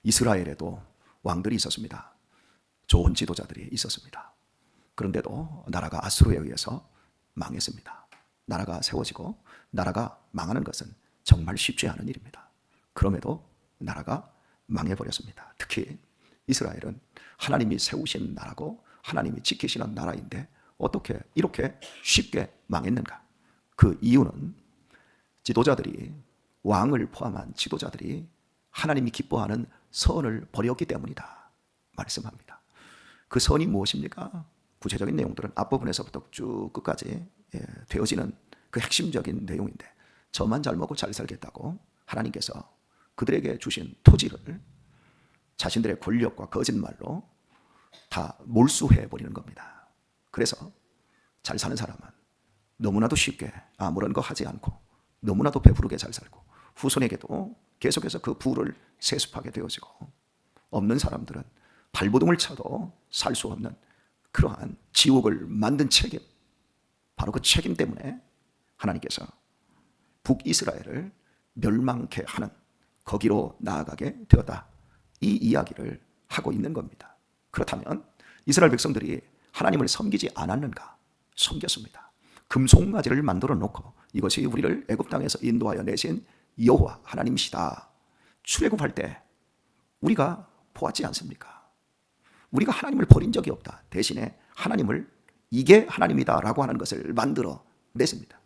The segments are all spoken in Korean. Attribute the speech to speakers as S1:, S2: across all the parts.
S1: 이스라엘에도 왕들이 있었습니다. 좋은 지도자들이 있었습니다. 그런데도 나라가 아수르에 의해서 망했습니다. 나라가 세워지고 나라가 망하는 것은 정말 쉽지 않은 일입니다. 그럼에도 나라가 망해버렸습니다. 특히 이스라엘은 하나님이 세우신 나라고 하나님이 지키시는 나라인데 어떻게 이렇게 쉽게 망했는가? 그 이유는 지도자들이, 왕을 포함한 지도자들이 하나님이 기뻐하는 선을 버렸기 때문이다 말씀합니다. 그 선이 무엇입니까? 구체적인 내용들은 앞부분에서부터 쭉 끝까지 되어지는 그 핵심적인 내용인데, 저만 잘 먹고 잘 살겠다고 하나님께서 그들에게 주신 토지를 자신들의 권력과 거짓말로 다 몰수해 버리는 겁니다. 그래서 잘 사는 사람은 너무나도 쉽게 아무런 거 하지 않고 너무나도 배부르게 잘 살고, 후손에게도 계속해서 그 부를 세습하게 되어지고, 없는 사람들은 발버둥을 쳐도 살 수 없는 그러한 지옥을 만든 책임, 바로 그 책임 때문에 하나님께서 북이스라엘을 멸망케 하는, 거기로 나아가게 되었다, 이 이야기를 하고 있는 겁니다. 그렇다면 이스라엘 백성들이 하나님을 섬기지 않았는가? 섬겼습니다. 금송아지를 만들어 놓고 이것이 우리를 애굽 땅에서 인도하여 내신 여호와 하나님이시다, 출애굽할 때 우리가 보았지 않습니까? 우리가 하나님을 버린 적이 없다. 대신에 하나님을, 이게 하나님이다 라고 하는 것을 만들어 냈습니다.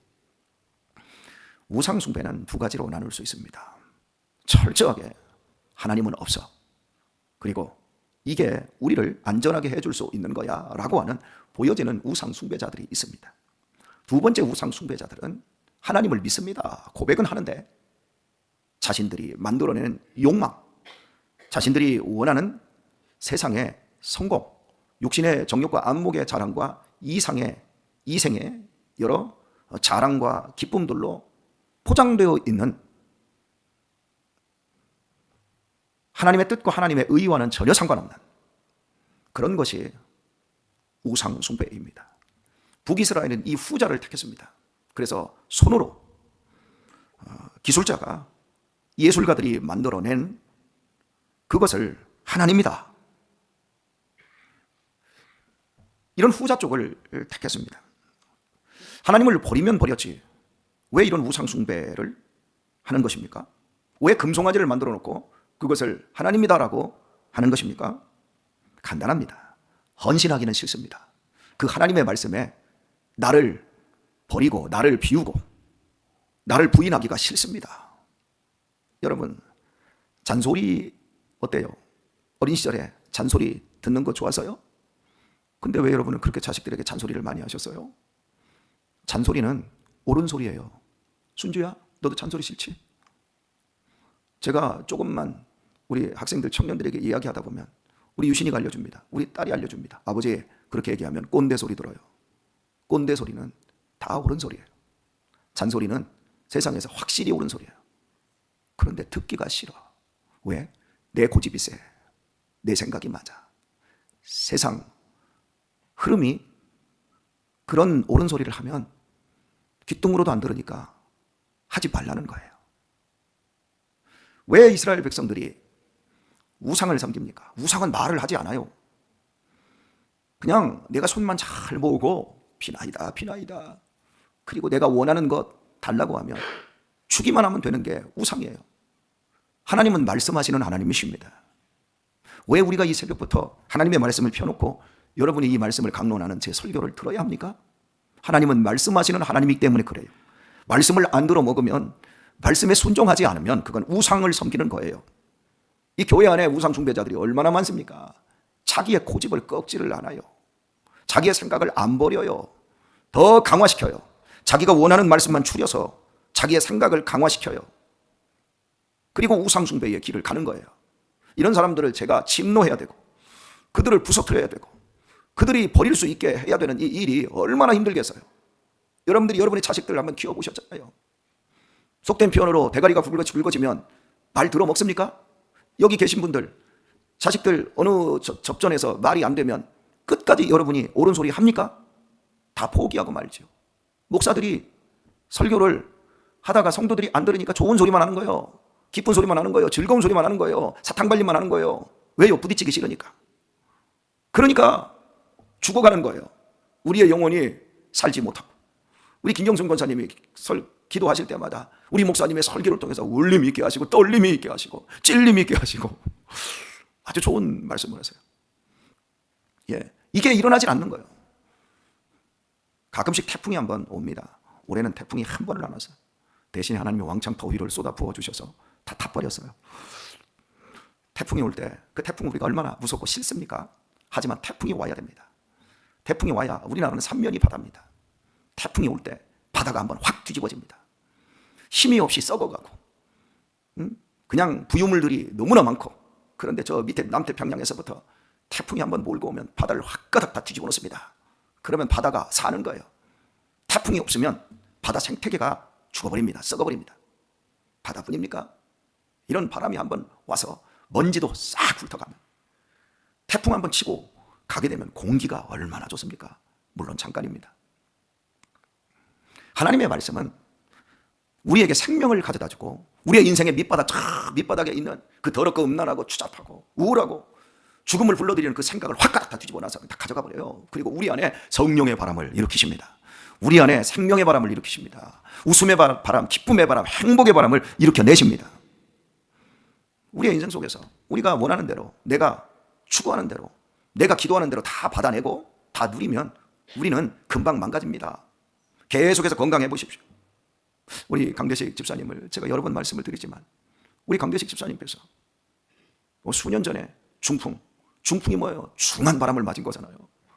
S1: 우상 숭배는 두 가지로 나눌 수 있습니다. 철저하게 하나님은 없어, 그리고 이게 우리를 안전하게 해줄 수 있는 거야 라고 하는 보여지는 우상 숭배자들이 있습니다. 두 번째 우상 숭배자들은 하나님을 믿습니다, 고백은 하는데 자신들이 만들어내는 욕망, 자신들이 원하는 세상의 성공, 육신의 정욕과 안목의 자랑과 이생의 여러 자랑과 기쁨들로 포장되어 있는 하나님의 뜻과 하나님의 의와는 전혀 상관없는 그런 것이 우상 숭배입니다. 북이스라엘은 이 후자를 택했습니다. 그래서 손으로 기술자가, 예술가들이 만들어낸 그것을 하나님이다, 이런 후자 쪽을 택했습니다. 하나님을 버리면 버렸지 왜 이런 우상 숭배를 하는 것입니까? 왜 금송아지를 만들어 놓고 그것을 하나님이다라고 하는 것입니까? 간단합니다. 헌신하기는 싫습니다. 그 하나님의 말씀에 나를 버리고 나를 비우고 나를 부인하기가 싫습니다. 여러분, 잔소리 어때요? 어린 시절에 잔소리 듣는 거 좋아서요? 근데 왜 여러분은 그렇게 자식들에게 잔소리를 많이 하셨어요? 잔소리는 옳은 소리예요. 순주야, 너도 잔소리 싫지? 제가 조금만 우리 학생들, 청년들에게 이야기하다 보면 우리 유신이가 알려줍니다. 우리 딸이 알려줍니다. 아버지, 그렇게 얘기하면 꼰대 소리 들어요. 꼰대 소리는 다 옳은 소리예요. 잔소리는 세상에서 확실히 옳은 소리예요. 그런데 듣기가 싫어. 왜? 내 고집이 세. 내 생각이 맞아. 세상 흐름이 그런 옳은 소리를 하면 귓등으로도 안 들으니까 하지 말라는 거예요. 왜 이스라엘 백성들이 우상을 섬깁니까? 우상은 말을 하지 않아요. 그냥 내가 손만 잘 모으고 비나이다 비나이다, 그리고 내가 원하는 것 달라고 하면 주기만 하면 되는 게 우상이에요. 하나님은 말씀하시는 하나님이십니다. 왜 우리가 이 새벽부터 하나님의 말씀을 펴놓고 여러분이 이 말씀을 강론하는 제 설교를 들어야 합니까? 하나님은 말씀하시는 하나님이기 때문에 그래요. 말씀을 안 들어 먹으면, 말씀에 순종하지 않으면 그건 우상을 섬기는 거예요. 이 교회 안에 우상 숭배자들이 얼마나 많습니까? 자기의 고집을 꺾지를 않아요. 자기의 생각을 안 버려요. 더 강화시켜요. 자기가 원하는 말씀만 추려서 자기의 생각을 강화시켜요. 그리고 우상 숭배의 길을 가는 거예요. 이런 사람들을 제가 침노해야 되고 그들을 부서뜨려야 되고 그들이 버릴 수 있게 해야 되는 이 일이 얼마나 힘들겠어요. 여러분들이 여러분의 자식들을 한번 키워보셨잖아요. 속된 표현으로 대가리가 굵어지면 말 들어먹습니까? 여기 계신 분들, 자식들 어느 접전에서 말이 안 되면 끝까지 여러분이 옳은 소리 합니까? 다 포기하고 말죠. 목사들이 설교를 하다가 성도들이 안 들으니까 좋은 소리만 하는 거예요. 기쁜 소리만 하는 거예요. 즐거운 소리만 하는 거예요. 사탕 발림만 하는 거예요. 왜요? 부딪히기 싫으니까. 그러니까 죽어가는 거예요. 우리의 영혼이 살지 못하고. 우리 김경순 권사님이 기도하실 때마다 우리 목사님의 설교를 통해서 울림이 있게 하시고 떨림이 있게 하시고 찔림이 있게 하시고 아주 좋은 말씀을 하세요. 예, 이게 일어나질 않는 거예요. 가끔씩 태풍이 한번 옵니다. 올해는 태풍이 한 번을 안 왔어요. 대신에 하나님이 왕창 더위를 쏟아 부어주셔서 다 타버렸어요. 태풍이 올 때 그 태풍 우리가 얼마나 무섭고 싫습니까? 하지만 태풍이 와야 됩니다. 태풍이 와야 우리나라는 삼면이 바다입니다. 태풍이 올 때 바다가 한번 확 뒤집어집니다. 힘이 없이 썩어가고 그냥 부유물들이 너무나 많고, 그런데 저 밑에 남태평양에서부터 태풍이 한번 몰고 오면 바다를 확가닥 다 뒤집어 놓습니다. 그러면 바다가 사는 거예요. 태풍이 없으면 바다 생태계가 죽어버립니다. 썩어버립니다. 바다뿐입니까? 이런 바람이 한번 와서 먼지도 싹 훑어가면, 태풍 한번 치고 가게 되면 공기가 얼마나 좋습니까? 물론 잠깐입니다. 하나님의 말씀은 우리에게 생명을 가져다주고 우리의 인생의 밑바닥에 있는 그 더럽고 음란하고 추잡하고 우울하고 죽음을 불러들이는 그 생각을 확 다 뒤집어 놔서 다 가져가 버려요. 그리고 우리 안에 성령의 바람을 일으키십니다. 우리 안에 생명의 바람을 일으키십니다. 웃음의 바람, 기쁨의 바람, 행복의 바람을 일으켜내십니다. 우리의 인생 속에서 우리가 원하는 대로, 내가 추구하는 대로, 내가 기도하는 대로 다 받아내고 다 누리면 우리는 금방 망가집니다. 계속해서 건강해 보십시오. 우리 강대식 집사님을 제가 여러 번 말씀을 드리지만, 우리 강대식 집사님께서 수년 전에 중풍이 뭐예요? 중한 바람을 맞은 거잖아요.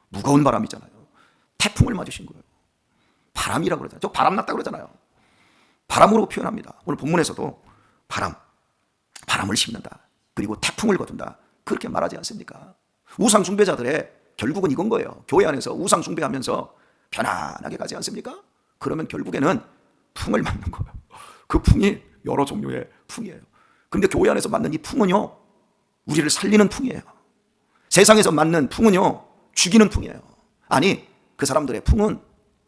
S1: 무거운 바람이잖아요. 태풍을 맞으신 거예요. 바람이라고 그러잖아요. 저 바람 났다 그러잖아요. 바람으로 표현합니다. 오늘 본문에서도 바람을 심는다, 그리고 태풍을 거둔다, 그렇게 말하지 않습니까? 우상 숭배자들의 결국은 이건 거예요. 교회 안에서 우상 숭배하면서 편안하게 가지 않습니까? 그러면 결국에는 풍을 맞는 거예요. 그 풍이 여러 종류의 풍이에요. 그런데 교회 안에서 맞는 이 풍은요, 우리를 살리는 풍이에요. 세상에서 맞는 풍은요, 죽이는 풍이에요. 아니, 그 사람들의 풍은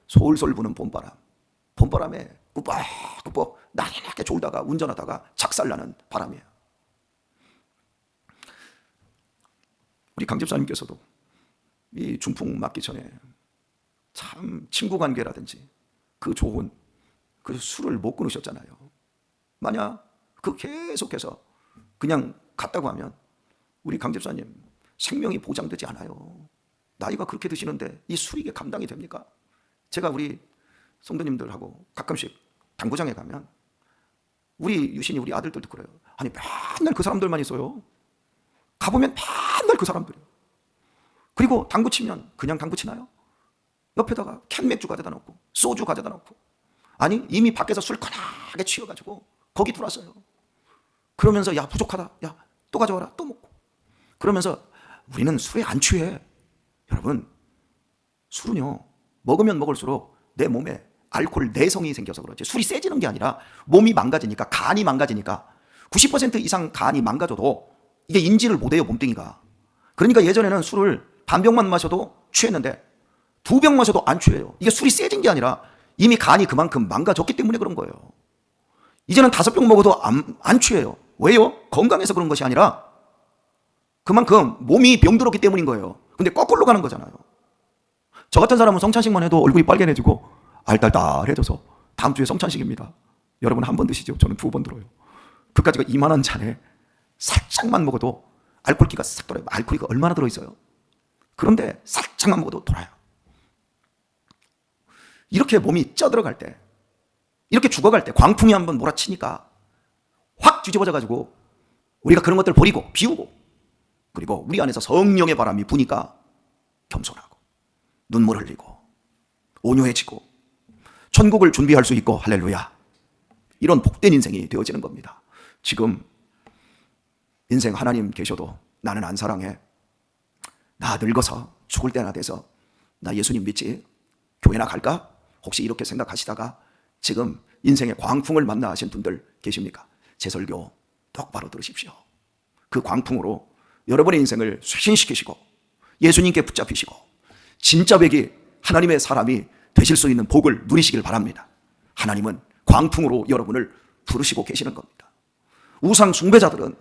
S1: 솔솔 부는 봄바람에 꾸벅꾸벅 나른하게 졸다가 운전하다가 작살나는 바람이에요. 우리 강 집사님께서도 이 중풍 맞기 전에 참 친구 관계라든지 그 좋은 그 술을 못 끊으셨잖아요. 만약 그 계속해서 그냥 갔다고 하면 우리 강 집사님 생명이 보장되지 않아요. 나이가 그렇게 드시는데 이 술이 이게 감당이 됩니까? 제가 우리 성도님들하고 가끔씩 당구장에 가면 우리 유신이 우리 아들들도 그래요. 아니 맨날 그 사람들만 있어요. 가보면 맨날 그 사람들이에요. 그리고 당구 치면 그냥 당구 치나요? 옆에다가 캔 맥주 가져다 놓고 소주 가져다 놓고, 아니 이미 밖에서 술 커나게 취해가지고 거기 들어왔어요. 그러면서 야 부족하다, 야 또 가져와라, 또 먹고. 그러면서 우리는 술에 안 취해. 여러분, 술은요 먹으면 먹을수록 내 몸에 알코올 내성이 생겨서 그렇지, 술이 세지는 게 아니라 몸이 망가지니까, 간이 망가지니까 90% 이상 간이 망가져도 이게 인지를 못해요, 몸뚱이가. 그러니까 예전에는 술을 반 병만 마셔도 취했는데 2병 마셔도 안 취해요. 이게 술이 세진 게 아니라 이미 간이 그만큼 망가졌기 때문에 그런 거예요. 이제는 5병 먹어도 안 취해요. 왜요? 건강해서 그런 것이 아니라 그만큼 몸이 병들었기 때문인 거예요. 근데 거꾸로 가는 거잖아요. 저 같은 사람은 성찬식만 해도 얼굴이 빨개내지고 알딸딸해져서 다음 주에 성찬식입니다. 여러분 한 번 드시죠? 저는 2번 들어요. 그까지가 이만한 잔에 살짝만 먹어도 알코올기가 싹 돌아요. 알코올이 얼마나 들어있어요? 그런데 살짝만 먹어도 돌아요. 이렇게 몸이 쪄들어갈 때, 이렇게 죽어갈 때 광풍이 한번 몰아치니까 확 뒤집어져가지고 우리가 그런 것들을 버리고 비우고, 그리고 우리 안에서 성령의 바람이 부니까 겸손하고 눈물 흘리고 온유해지고 천국을 준비할 수 있고, 할렐루야, 이런 복된 인생이 되어지는 겁니다. 지금 인생 하나님 계셔도 나는 안 사랑해, 나 늙어서 죽을 때나 돼서 나 예수님 믿지, 교회나 갈까? 혹시 이렇게 생각하시다가 지금 인생의 광풍을 만나 하신 분들 계십니까? 제 설교 똑바로 들으십시오. 그 광풍으로 여러분의 인생을 쇄신시키시고 예수님께 붙잡히시고 진짜 백이 하나님의 사람이 되실 수 있는 복을 누리시길 바랍니다. 하나님은 광풍으로 여러분을 부르시고 계시는 겁니다. 우상 숭배자들은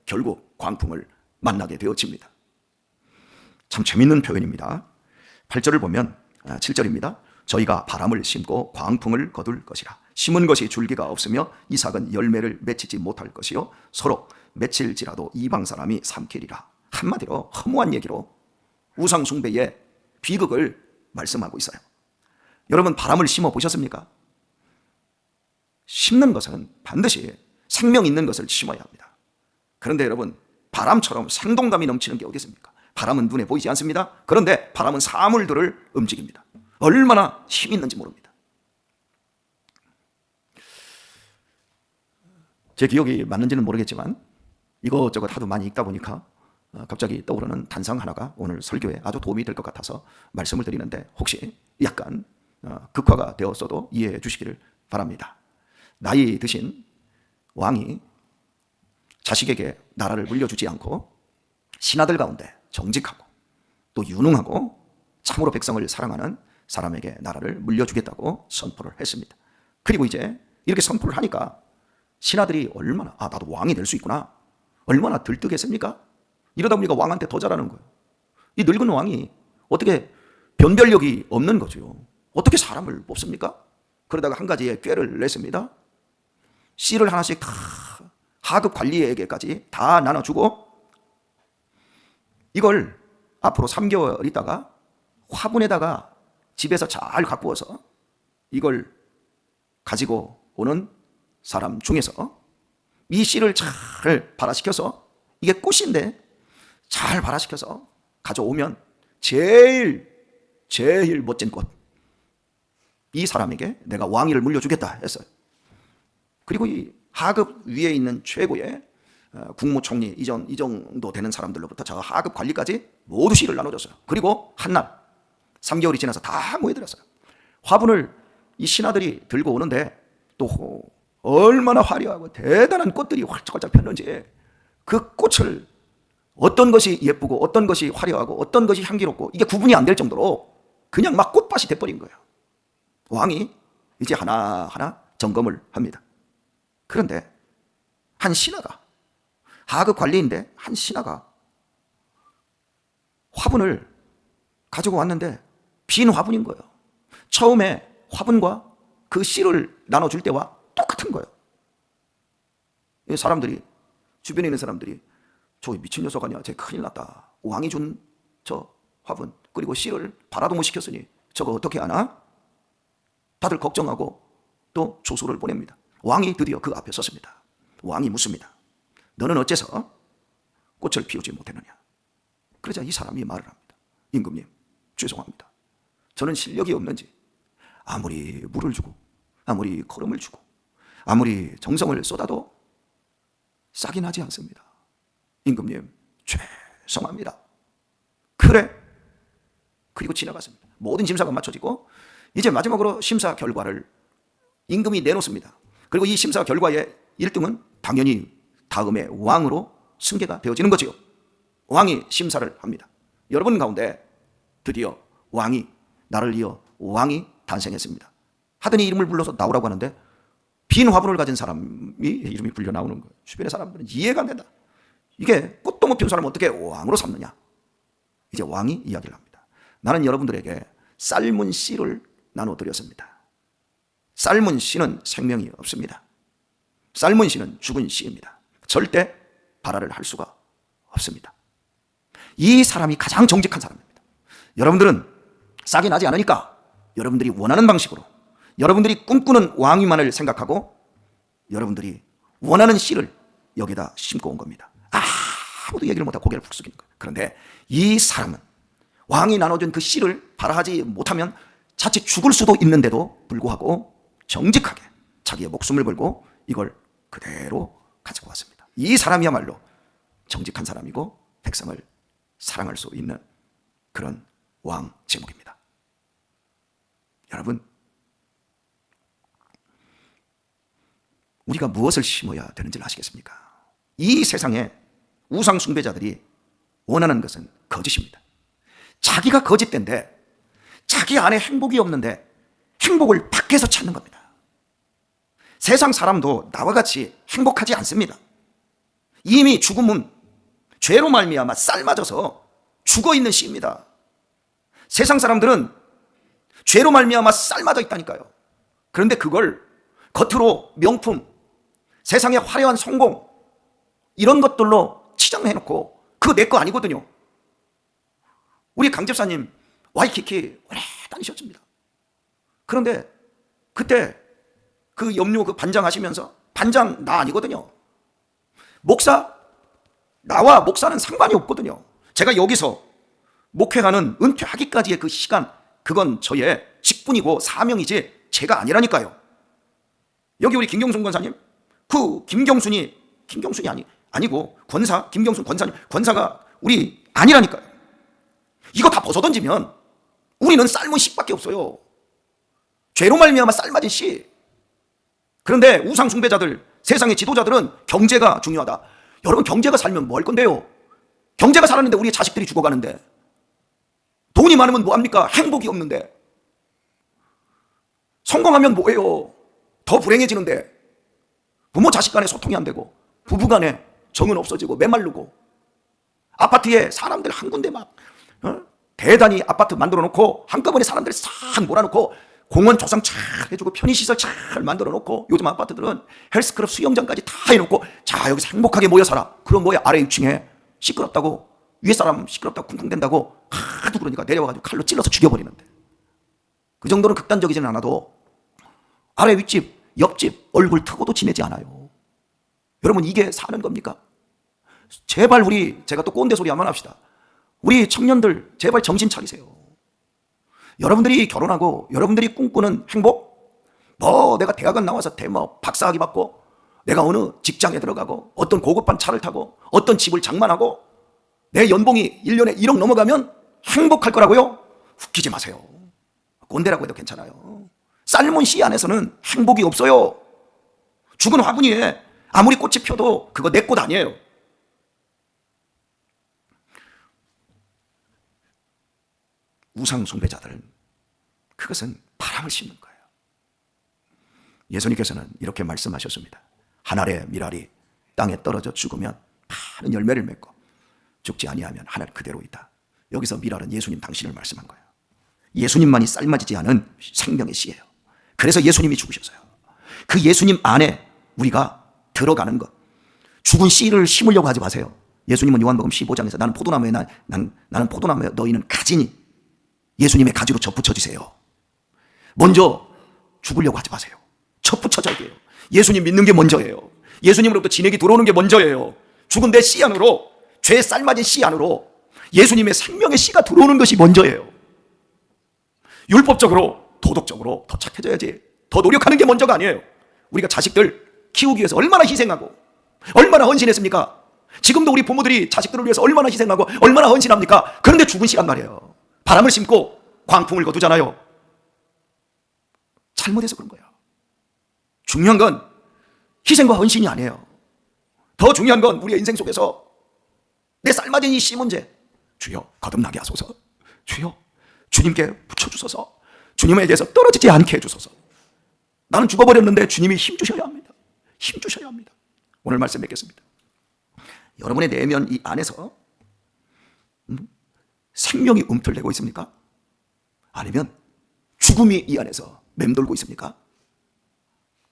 S1: 결국 광풍을 만나게 되어집니다. 참 재밌는 표현입니다. 8절을 보면 7절입니다. 저희가 바람을 심고 광풍을 거둘 것이라. 심은 것이 줄기가 없으며 이삭은 열매를 맺히지 못할 것이요 서로 맺힐지라도 이방 사람이 삼키리라. 한마디로 허무한 얘기로 우상 숭배의 비극을 말씀하고 있어요. 여러분, 바람을 심어 보셨습니까? 심는 것은 반드시 생명 있는 것을 심어야 합니다. 그런데 여러분, 바람처럼 생동감이 넘치는 게 어디 있습니까? 바람은 눈에 보이지 않습니다. 그런데 바람은 사물들을 움직입니다. 얼마나 힘이 있는지 모릅니다. 제 기억이 맞는지는 모르겠지만 이것저것 하도 많이 읽다 보니까 갑자기 떠오르는 단상 하나가 오늘 설교에 아주 도움이 될 것 같아서 말씀을 드리는데, 혹시 약간 극화가 되었어도 이해해 주시기를 바랍니다. 나이 드신 왕이 자식에게 나라를 물려주지 않고 신하들 가운데 정직하고 또 유능하고 참으로 백성을 사랑하는 사람에게 나라를 물려주겠다고 선포를 했습니다. 그리고 이제 이렇게 선포를 하니까 신하들이 얼마나 나도 왕이 될 수 있구나, 얼마나 들뜨겠습니까? 이러다 보니까 왕한테 더 잘하는 거예요. 이 늙은 왕이 어떻게 변별력이 없는 거죠. 어떻게 사람을 뽑습니까? 그러다가 한 가지의 꾀를 냈습니다. 씨를 하나씩 다 하급 관리에게까지 다 나눠주고 이걸 앞으로 3개월 있다가 화분에다가 집에서 잘 갖고 와서 이걸 가지고 오는 사람 중에서 이 씨를 잘 발화시켜서, 이게 꽃인데 잘 발화시켜서 가져오면 제일 멋진 꽃, 이 사람에게 내가 왕위를 물려주겠다 했어요. 그리고 이 하급 위에 있는 최고의 국무총리 이 정도 되는 사람들로부터 저 하급 관리까지 모두 씨를 나눠줬어요. 그리고 한날 3개월이 지나서 다 모여들었어요. 화분을 이 신하들이 들고 오는데 또 얼마나 화려하고 대단한 꽃들이 활짝활짝 폈는지, 그 꽃을 어떤 것이 예쁘고 어떤 것이 화려하고 어떤 것이 향기롭고 이게 구분이 안 될 정도로 그냥 막 꽃밭이 돼버린 거예요. 왕이 이제 하나하나 점검을 합니다. 그런데 한 신하가, 하급 관리인데 한 신하가 화분을 가지고 왔는데 빈 화분인 거예요. 처음에 화분과 그 씨를 나눠줄 때와 똑같은 거예요. 사람들이, 주변에 있는 사람들이 저 미친 녀석 아니야, 쟤 큰일 났다, 왕이 준 저 화분 그리고 씨를 발화도 못 시켰으니 저거 어떻게 하나? 다들 걱정하고 또 조소를 보냅니다. 왕이 드디어 그 앞에 섰습니다. 왕이 묻습니다. 너는 어째서 꽃을 피우지 못했느냐? 그러자 이 사람이 말을 합니다. 임금님, 죄송합니다. 저는 실력이 없는지 아무리 물을 주고 아무리 거름을 주고 아무리 정성을 쏟아도 싹이 나지 않습니다. 임금님, 죄송합니다. 그래. 그리고 지나갔습니다. 모든 심사가 마쳐지고 이제 마지막으로 심사 결과를 임금이 내놓습니다. 그리고 이 심사 결과의 1등은 당연히 다음에 왕으로 승계가 되어지는 거지요. 왕이 심사를 합니다. 여러분 가운데 드디어 왕이, 나를 이어 왕이 탄생했습니다. 하더니 이름을 불러서 나오라고 하는데 빈 화분을 가진 사람이 이름이 불려 나오는 거예요. 주변의 사람들은 이해가 안 된다. 이게 꽃도 못 피운 사람을 어떻게 왕으로 삼느냐. 이제 왕이 이야기를 합니다. 나는 여러분들에게 삶은 씨를 나눠드렸습니다. 삶은 씨는 생명이 없습니다. 삶은 씨는 죽은 씨입니다. 절대 발화를 할 수가 없습니다. 이 사람이 가장 정직한 사람입니다. 여러분들은 싹이 나지 않으니까 여러분들이 원하는 방식으로, 여러분들이 꿈꾸는 왕위만을 생각하고 여러분들이 원하는 씨를 여기다 심고 온 겁니다. 아무도 얘기를 못하고 고개를 푹 숙이는 거예요. 그런데 이 사람은 왕이 나눠준 그 씨를 발화하지 못하면 자칫 죽을 수도 있는데도 불구하고 정직하게 자기의 목숨을 걸고 이걸 그대로 가지고 왔습니다. 이 사람이야말로 정직한 사람이고 백성을 사랑할 수 있는 그런 왕 제목입니다. 여러분, 우리가 무엇을 심어야 되는지를 아시겠습니까? 이 세상에 우상 숭배자들이 원하는 것은 거짓입니다. 자기가 거짓된데 자기 안에 행복이 없는데 행복을 밖에서 찾는 겁니다. 세상 사람도 나와 같이 행복하지 않습니다. 이미 죽음은 죄로 말미암아 삶아져서 죽어있는 씨입니다. 세상 사람들은 죄로 말미암아 삶아져 있다니까요. 그런데 그걸 겉으로 명품, 세상의 화려한 성공, 이런 것들로 치장해놓고 그거 내 거 아니거든요. 우리 강 집사님 와이키키 오래 다니셨습니다. 그런데 그때 그 염료 그 반장 하시면서, 반장 나 아니거든요. 목사, 나와 목사는 상관이 없거든요. 제가 여기서 목회하는 은퇴하기까지의 그 시간, 그건 저의 직분이고 사명이지 제가 아니라니까요. 여기 우리 김경순 권사님, 그 김경순이 아니고 권사, 김경순 권사님, 권사가 우리 아니라니까요. 이거 다 벗어던지면 우리는 삶은 씨밖에 없어요. 죄로 말미암아 삶아진 씨. 그런데 우상 숭배자들, 세상의 지도자들은 경제가 중요하다. 여러분, 경제가 살면 뭐 할 건데요? 경제가 살았는데 우리 자식들이 죽어가는데, 돈이 많으면 뭐합니까? 행복이 없는데, 성공하면 뭐예요? 더 불행해지는데, 부모 자식 간에 소통이 안 되고, 부부 간에 정은 없어지고 메말르고, 아파트에 사람들 한 군데 막 대단히 아파트 만들어 놓고 한꺼번에 사람들 싹 몰아놓고 공원 조성 잘 해주고 편의시설 잘 만들어 놓고, 요즘 아파트들은 헬스클럽 수영장까지 다 해놓고, 자 여기서 행복하게 모여 살아. 그럼 뭐야? 아래 6층에 시끄럽다고, 위에 사람 시끄럽다고 쿵쿵댄다고 하도 그러니까 내려와가지고 칼로 찔러서 죽여버리는데, 그 정도는 극단적이지는 않아도 아래 윗집 옆집 얼굴 트고도 지내지 않아요. 여러분, 이게 사는 겁니까? 제발 제가 또 꼰대 소리 한번 합시다. 우리 청년들 제발 정신 차리세요. 여러분들이 결혼하고 여러분들이 꿈꾸는 행복, 뭐 내가 대학원 나와서 박사학위 받고, 내가 어느 직장에 들어가고, 어떤 고급한 차를 타고, 어떤 집을 장만하고, 내 연봉이 1년에 1억 넘어가면 행복할 거라고요? 웃기지 마세요. 꼰대라고 해도 괜찮아요. 삶은 씨 안에서는 행복이 없어요. 죽은 화분위에 아무리 꽃이 펴도 그거 내 꽃 아니에요. 우상 숭배자들은 그것은 바람을 심는 거예요. 예수님께서는 이렇게 말씀하셨습니다. 한 알의 밀알이 땅에 떨어져 죽으면 많은 열매를 맺고 죽지 아니하면 한 알 그대로 있다. 여기서 밀알은 예수님 당신을 말씀한 거예요. 예수님만이 삶아지지 않은 생명의 씨예요. 그래서 예수님이 죽으셨어요. 그 예수님 안에 우리가 들어가는 것, 죽은 씨를 심으려고 하지 마세요. 예수님은 요한복음 15장에서 나는 포도나무에 나는 포도나무에 너희는 가지니 예수님의 가지로 접붙여지세요. 먼저 죽으려고 하지 마세요. 접붙여져야 돼요. 예수님 믿는 게 먼저예요. 예수님으로부터 진액이 들어오는 게 먼저예요. 죽은 내 씨 안으로, 죄에 삶아진 씨 안으로 예수님의 생명의 씨가 들어오는 것이 먼저예요. 율법적으로, 도덕적으로 더 착해져야지, 더 노력하는 게 먼저가 아니에요. 우리가 자식들 키우기 위해서 얼마나 희생하고 얼마나 헌신했습니까? 지금도 우리 부모들이 자식들을 위해서 얼마나 희생하고 얼마나 헌신합니까? 그런데 죽은 씨란 말이에요. 바람을 심고 광풍을 거두잖아요. 잘못해서 그런 거예요. 중요한 건 희생과 헌신이 아니에요. 더 중요한 건 우리의 인생 속에서 내 삶아진 이 씨 문제, 주여 거듭나게 하소서, 주여 주님께 붙여주소서, 주님에게서 떨어지지 않게 해주소서. 나는 죽어버렸는데 주님이 힘주셔야 합니다. 힘주셔야 합니다. 오늘 말씀 뵙겠습니다. 여러분의 내면 이 안에서 생명이 움틀대고 있습니까? 아니면 죽음이 이 안에서 맴돌고 있습니까?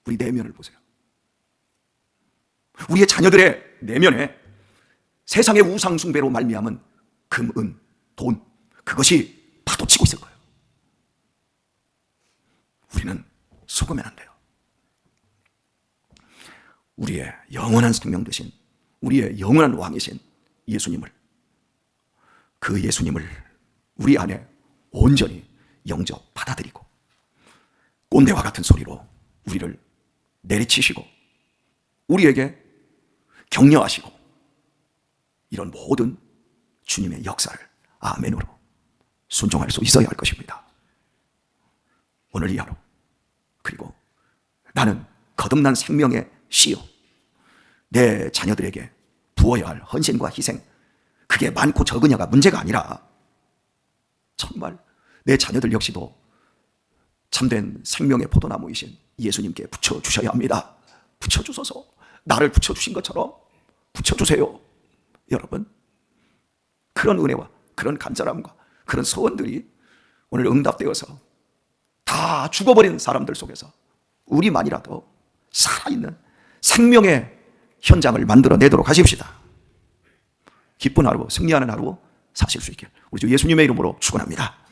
S1: 우리 내면을 보세요. 우리의 자녀들의 내면에 세상의 우상 숭배로 말미암은 금, 은, 돈, 그것이 파도치고 있을 거예요. 우리는 속으면 안 돼요. 우리의 영원한 생명 되신, 우리의 영원한 왕이신 예수님을, 그 예수님을 우리 안에 온전히 영접 받아들이고 꼰대와 같은 소리로 우리를 내리치시고 우리에게 격려하시고, 이런 모든 주님의 역사를 아멘으로 순종할 수 있어야 할 것입니다. 오늘 이 하루, 그리고 나는 거듭난 생명의 씨요, 내 자녀들에게 부어야 할 헌신과 희생, 그게 많고 적으냐가 문제가 아니라 정말 내 자녀들 역시도 참된 생명의 포도나무이신 예수님께 붙여주셔야 합니다. 붙여주소서. 나를 붙여주신 것처럼 붙여주세요. 여러분, 그런 은혜와 그런 간절함과 그런 소원들이 오늘 응답되어서 다 죽어버린 사람들 속에서 우리만이라도 살아있는 생명의 현장을 만들어내도록 하십시다. 기쁜 하루, 승리하는 하루 사실 수 있게 우리 주 예수님의 이름으로 축원합니다.